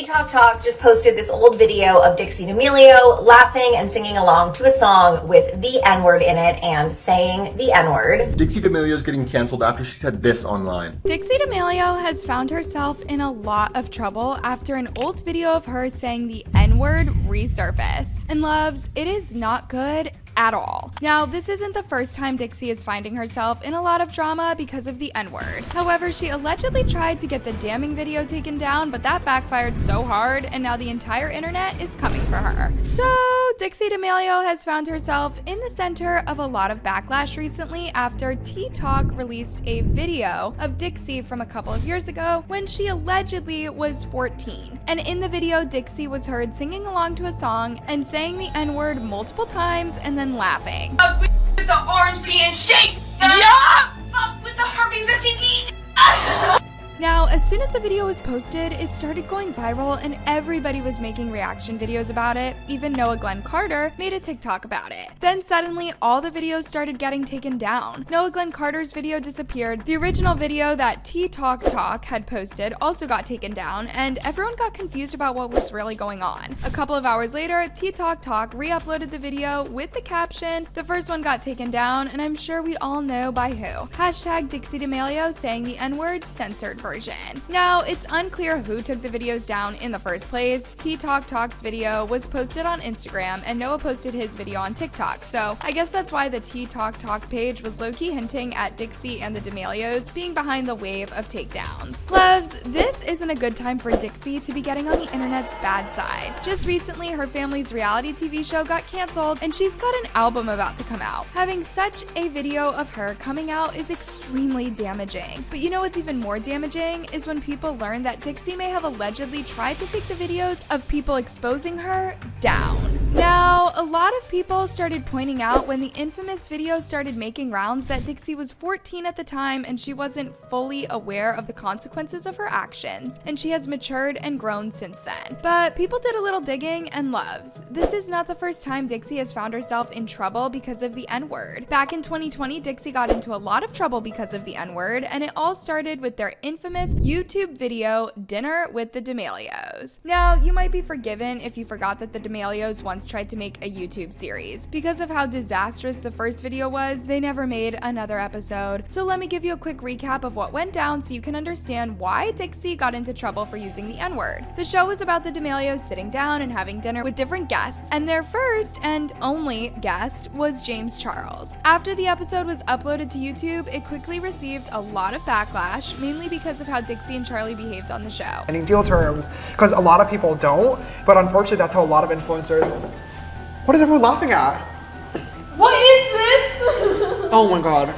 Talk just posted this old video of Dixie Damelio laughing and singing along to a song with the N-word in it and saying the N-word. Dixie Damelio is getting canceled after she said this online. Dixie Damelio has found herself in a lot of trouble after an old video of her saying the N-word resurfaced. And Luvs, it is not good at all. Now, this isn't the first time Dixie is finding herself in a lot of drama because of the N-word. However, she allegedly tried to get the damning video taken down, but that backfired so hard, and now the entire internet is coming for her. So, Dixie Damelio has found herself in the center of a lot of backlash recently after Talk released a video of Dixie from a couple of years ago when she allegedly was 14. And in the video, Dixie was heard singing along to a song and saying the N-word multiple times and then laughing. Fuck with the orange pea and shake. Yeah. Fuck with the herpes STD. Now, as soon as the video was posted, it started going viral and everybody was making reaction videos about it. Even Noah Glenn Carter made a TikTok about it. Then suddenly, all the videos started getting taken down. Noah Glenn Carter's video disappeared. The original video that Talk had posted also got taken down, and everyone got confused about what was really going on. A couple of hours later, Talk re-uploaded the video with the caption, "The first one got taken down, and I'm sure we all know by who. Hashtag Dixie Damelio saying the N-word censored version." Now, it's unclear who took the videos down in the first place. Talk's video was posted on Instagram, and Noah posted his video on TikTok, so I guess that's why the Talk page was low-key hinting at Dixie and the Damelios being behind the wave of takedowns. Luvs, this isn't a good time for Dixie to be getting on the internet's bad side. Just recently, her family's reality TV show got canceled, and she's got an album about to come out. Having such a video of her coming out is extremely damaging. But you know what's even more damaging? Is when people learn that Dixie may have allegedly tried to take the videos of people exposing her down. Now, a lot of people started pointing out when the infamous video started making rounds that Dixie was 14 at the time and she wasn't fully aware of the consequences of her actions, and she has matured and grown since then. But people did a little digging, and Luvs, this is not the first time Dixie has found herself in trouble because of the N-word. Back in 2020, Dixie got into a lot of trouble because of the N-word, and it all started with their infamous YouTube video, Dinner with the Damelios. Now, you might be forgiven if you forgot that the Damelios once tried to make a YouTube series. Because of how disastrous the first video was, they never made another episode. So let me give you a quick recap of what went down so you can understand why Dixie got into trouble for using the N-word. The show was about the Damelios sitting down and having dinner with different guests, and their first and only guest was James Charles. After the episode was uploaded to YouTube, it quickly received a lot of backlash, mainly because of how Dixie and Charlie behaved on the show. Any deal terms, because a lot of people don't, but unfortunately that's how a lot of influencers. What is everyone laughing at? What is this? Oh my god.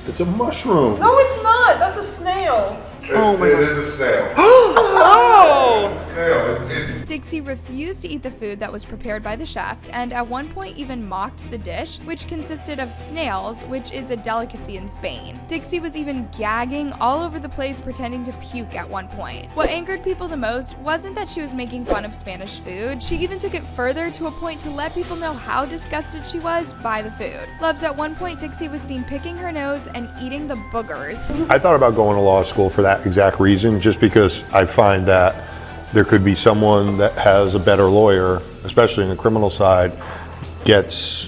It's a mushroom. No, it's not. That's a snail. Oh my god. It is a snail. Oh! It's a snail. It's Dixie refused to eat the food that was prepared by the chef, and at one point even mocked the dish, which consisted of snails, which is a delicacy in Spain. Dixie was even gagging all over the place, pretending to puke at one point. What angered people the most wasn't that she was making fun of Spanish food, she even took it further to a point to let people know how disgusted she was by the food. Luvs, at one point Dixie was seen picking her nose and eating the boogers. I thought about going to law school for that exact reason, just because I find that there could be someone that has a better lawyer, especially in the criminal side, gets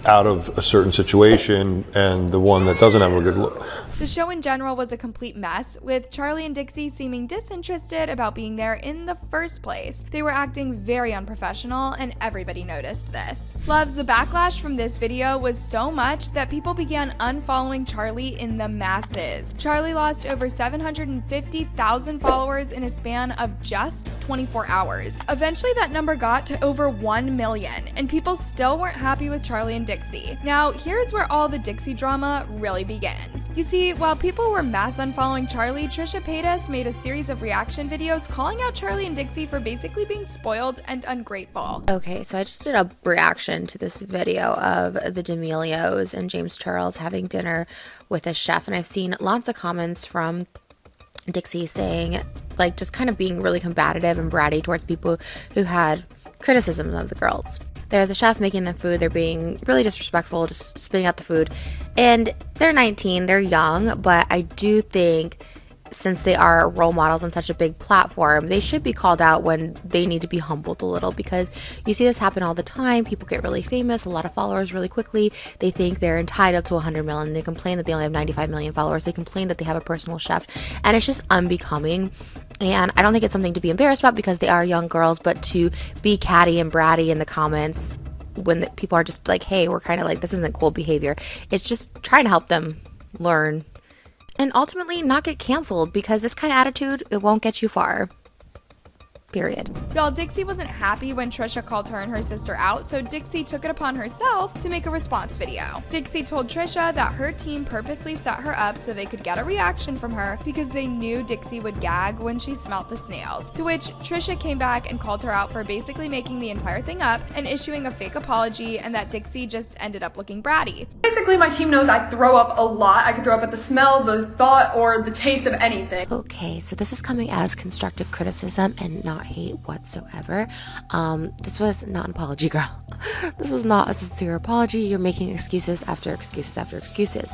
out of a certain situation, and the one that doesn't have a good lawyer. The show in general was a complete mess, with Charlie and Dixie seeming disinterested about being there in the first place. They were acting very unprofessional, and everybody noticed this. Luvs, the backlash from this video was so much that people began unfollowing Charlie in the masses. Charlie lost over 750,000 followers in a span of just 24 hours. Eventually that number got to over 1 million, and people still weren't happy with Charlie and Dixie. Now, here's where all the Dixie drama really begins. You see, while people were mass unfollowing Charlie, Trisha Paytas made a series of reaction videos calling out Charlie and Dixie for basically being spoiled and ungrateful. Okay, so I just did a reaction to this video of the Damelios and James Charles having dinner with a chef, and I've seen lots of comments from Dixie saying, like, just kind of being really combative and bratty towards people who had criticism of the girls. There's a chef making them food, they're being really disrespectful, just spitting out the food, and they're 19, they're young, but I do think But since they are role models on such a big platform, they should be called out when they need to be humbled a little, because you see this happen all the time. People get really famous, a lot of followers really quickly. They think they're entitled to 100 million. They complain that they only have 95 million followers. They complain that they have a personal chef, and it's just unbecoming. And I don't think it's something to be embarrassed about because they are young girls, but to be catty and bratty in the comments when people are just like, hey, we're kind of like, this isn't cool behavior. It's just trying to help them learn and ultimately not get canceled, because this kind of attitude, it won't get you far. Period. Y'all, Dixie wasn't happy when Trisha called her and her sister out, so Dixie took it upon herself to make a response video. Dixie told Trisha that her team purposely set her up so they could get a reaction from her because they knew Dixie would gag when she smelt the snails, to which Trisha came back and called her out for basically making the entire thing up and issuing a fake apology, and that Dixie just ended up looking bratty. Basically, my team knows I throw up a lot. I could throw up at the smell, the thought, or the taste of anything. Okay, so this is coming as constructive criticism and not hate whatsoever. This was not an apology, girl. This was not a sincere apology. You're making excuses after excuses after excuses.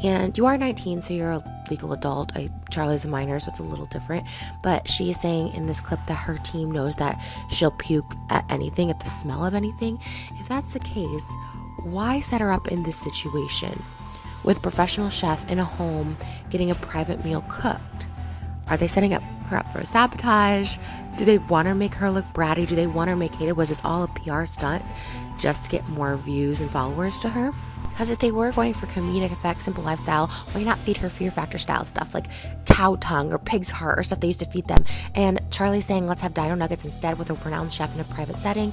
And you are 19, so you're a legal adult. Charlie's a minor, so it's a little different. But she is saying in this clip that her team knows that she'll puke at anything, at the smell of anything. If that's the case, why set her up in this situation with a professional chef in a home getting a private meal cooked? Are they setting her up for a sabotage? Do they want to make her look bratty? Do they want her to make hated? Was this all a PR stunt just to get more views and followers to her? Because if they were going for comedic effect, simple lifestyle, why not feed her Fear Factor style stuff like cow tongue or pig's heart or stuff they used to feed them? And Charlie saying let's have dino nuggets instead with a renowned chef in a private setting.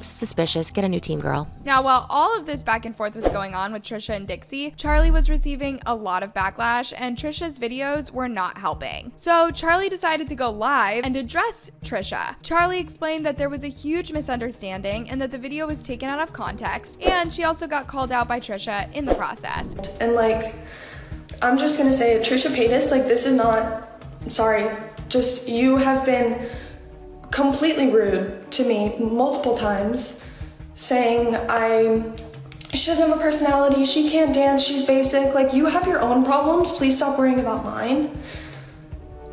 Suspicious. Get a new team, girl. Now, while all of this back and forth was going on with Trisha and Dixie, Charlie was receiving a lot of backlash, and Trisha's videos were not helping. So Charlie decided to go live and address Trisha. Charlie explained that there was a huge misunderstanding and that the video was taken out of context, and she also got called out by Trisha in the process. And like, I'm just gonna say it, Trisha Paytas, like, this is not, sorry, just, you have been completely rude to me multiple times, saying she doesn't have a personality, she can't dance, she's basic. Like, you have your own problems, please stop worrying about mine.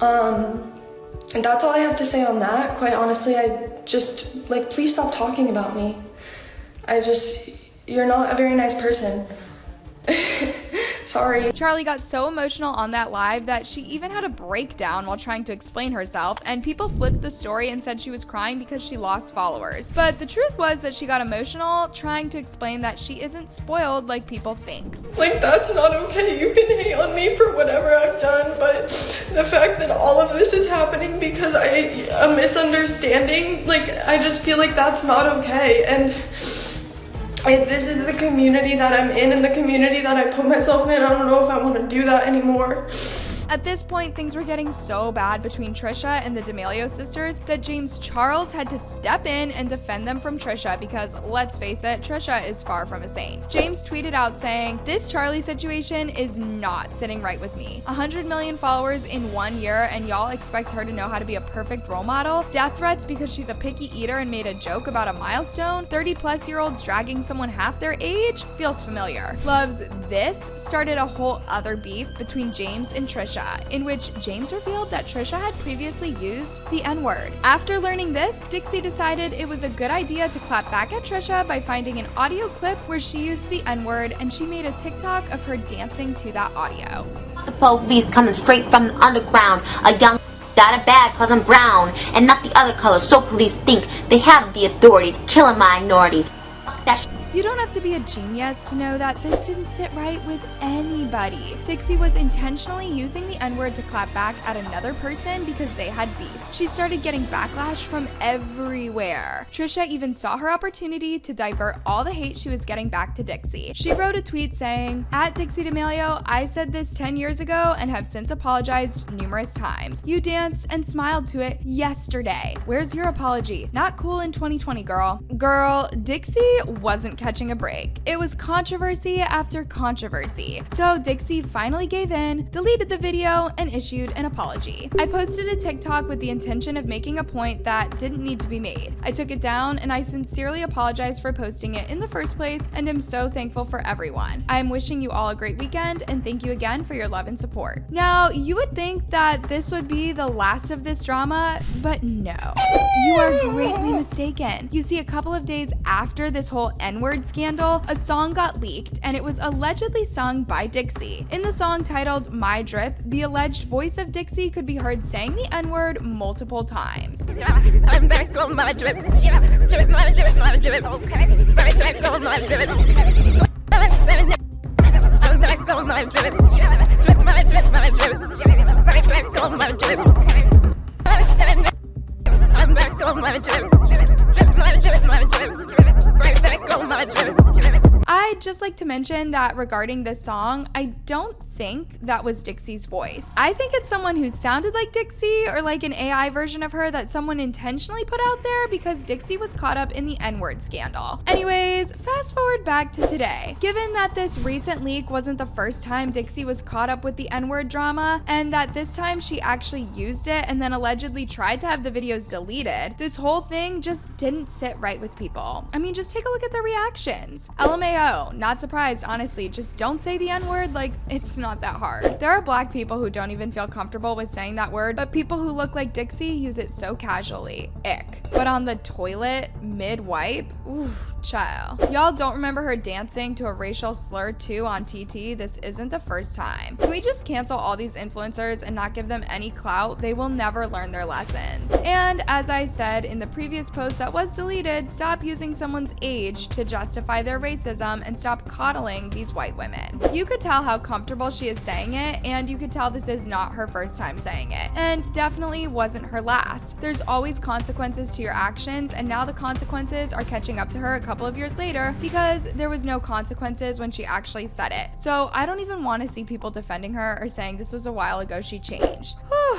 And that's all I have to say on that. Quite honestly, I just, like, please stop talking about me. You're not a very nice person. Sorry. Charlie got so emotional on that live that she even had a breakdown while trying to explain herself, and people flipped the story and said she was crying because she lost followers. But the truth was that she got emotional trying to explain that she isn't spoiled like people think. Like, that's not okay. You can hate on me for whatever I've done, but the fact that all of this is happening because a misunderstanding, like, I just feel like that's not okay. And this is the community that I'm in and the community that I put myself in. I don't know if I want to do that anymore. At this point, things were getting so bad between Trisha and the Damelio sisters that James Charles had to step in and defend them from Trisha because, let's face it, Trisha is far from a saint. James tweeted out saying, "This Charlie situation is not sitting right with me. 100 million followers in 1 year and y'all expect her to know how to be a perfect role model? Death threats because she's a picky eater and made a joke about a milestone? 30-plus-year-olds dragging someone half their age? Feels familiar." Luvs, this started a whole other beef between James and Trisha, in which James revealed that Trisha had previously used the N-word. After learning this, Dixie decided it was a good idea to clap back at Trisha by finding an audio clip where she used the N-word, and she made a TikTok of her dancing to that audio. The police coming straight from the underground. A young got a bad cause I'm brown and not the other color, so police think they have the authority to kill a minority. Fuck that shit. You don't have to be a genius to know that this didn't sit right with anybody. Dixie was intentionally using the N-word to clap back at another person because they had beef. She started getting backlash from everywhere. Trisha even saw her opportunity to divert all the hate she was getting back to Dixie. She wrote a tweet saying, "At Dixie Damelio, I said this 10 years ago and have since apologized numerous times. You danced and smiled to it yesterday. Where's your apology? Not cool in 2020, girl." Girl, Dixie wasn't catching a break. It was controversy after controversy. So Dixie finally gave in, deleted the video, and issued an apology. I posted a TikTok with the intention of making a point that didn't need to be made. I took it down and I sincerely apologize for posting it in the first place and am so thankful for everyone. I am wishing you all a great weekend and thank you again for your love and support. Now, you would think that this would be the last of this drama, but no. You are greatly mistaken. You see, a couple of days after this whole N-word scandal, a song got leaked and it was allegedly sung by Dixie. In the song titled My Drip, the alleged voice of Dixie could be heard saying the N-word multiple times. I'm back on my drip. Drip, my drip, my drip. Okay. Right back on my drip. I'm back on my drip. Drip, my drip, my drip. Right back on my drip. I'm back on my drip. Drip, my drip, my drip. Right back on my drip. I'd just like to mention that regarding this song, I don't think that was Dixie's voice. I think it's someone who sounded like Dixie or like an AI version of her that someone intentionally put out there because Dixie was caught up in the N-word scandal. Anyways, fast forward back to today. Given that this recent leak wasn't the first time Dixie was caught up with the N-word drama and that this time she actually used it and then allegedly tried to have the videos deleted, this whole thing just didn't sit right with people. I mean, just take a look at their reactions. LMAO, not surprised, honestly. Just don't say the N-word, like, it's not that hard. There are black people who don't even feel comfortable with saying that word, but people who look like Dixie use it so casually. Ick. But on the toilet, mid-wipe, ooh, child. Y'all don't remember her dancing to a racial slur too on TT? This isn't the first time. Can we just cancel all these influencers and not give them any clout? They will never learn their lessons. And as I said in the previous post that was deleted, stop using someone's age to justify their racism and stop coddling these white women. You could tell how comfortable she is saying it, and you could tell this is not her first time saying it, and definitely wasn't her last. There's always consequences to your actions, and now the consequences are catching up to her a couple of years later because there was no consequences when she actually said it. So I don't even want to see people defending her or saying this was a while ago she changed.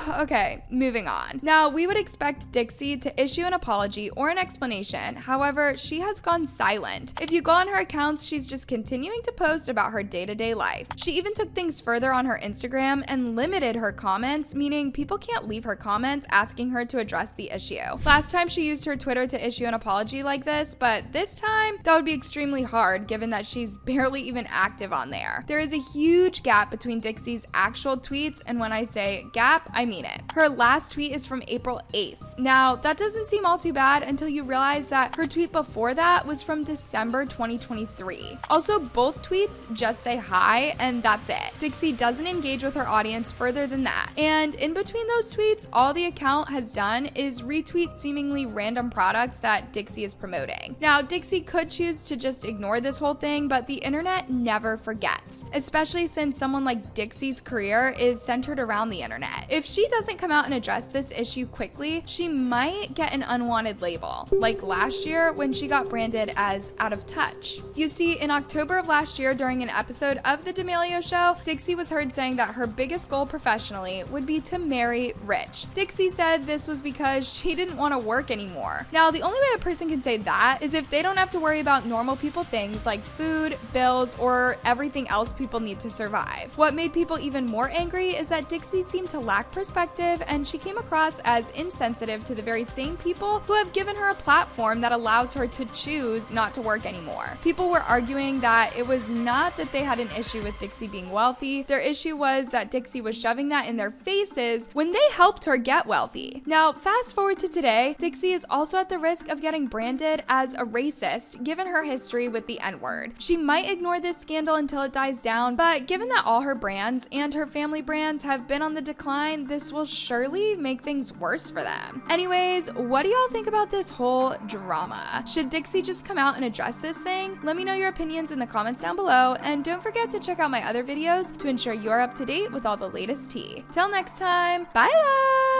Okay, moving on. Now, we would expect Dixie to issue an apology or an explanation. However, she has gone silent. If you go on her accounts, she's just continuing to post about her day-to-day life. She even took things further on her Instagram and limited her comments, meaning people can't leave her comments asking her to address the issue. Last time she used her Twitter to issue an apology like this, but this time that would be extremely hard given that she's barely even active on there. There is a huge gap between Dixie's actual tweets, and when I say gap, I mean it. Her last tweet is from April 8th. Now, that doesn't seem all too bad until you realize that her tweet before that was from December 2023. Also, both tweets just say hi, and that's it. Dixie doesn't engage with her audience further than that. And in between those tweets, all the account has done is retweet seemingly random products that Dixie is promoting. Now, Dixie could choose to just ignore this whole thing, but the internet never forgets, especially since someone like Dixie's career is centered around the internet. If she doesn't come out and address this issue quickly, she might get an unwanted label, like last year when she got branded as out of touch. You see, in October of last year during an episode of The Damelio Show, Dixie was heard saying that her biggest goal professionally would be to marry rich. Dixie said this was because she didn't want to work anymore. Now, the only way a person can say that is if they don't have to worry about normal people things like food, bills, or everything else people need to survive. What made people even more angry is that Dixie seemed to lack perspective, and she came across as insensitive to the very same people who have given her a platform that allows her to choose not to work anymore. People were arguing that it was not that they had an issue with Dixie being wealthy. Their issue was that Dixie was shoving that in their faces when they helped her get wealthy. Now, fast forward to today, Dixie is also at the risk of getting branded as a racist given her history with the N-word. She might ignore this scandal until it dies down, but given that all her brands and her family brands have been on the decline, this will surely make things worse for them. Anyways, what do y'all think about this whole drama? Should Dixie just come out and address this thing? Let me know your opinions in the comments down below, and don't forget to check out my other videos to ensure you're up to date with all the latest tea. Till next time, bye!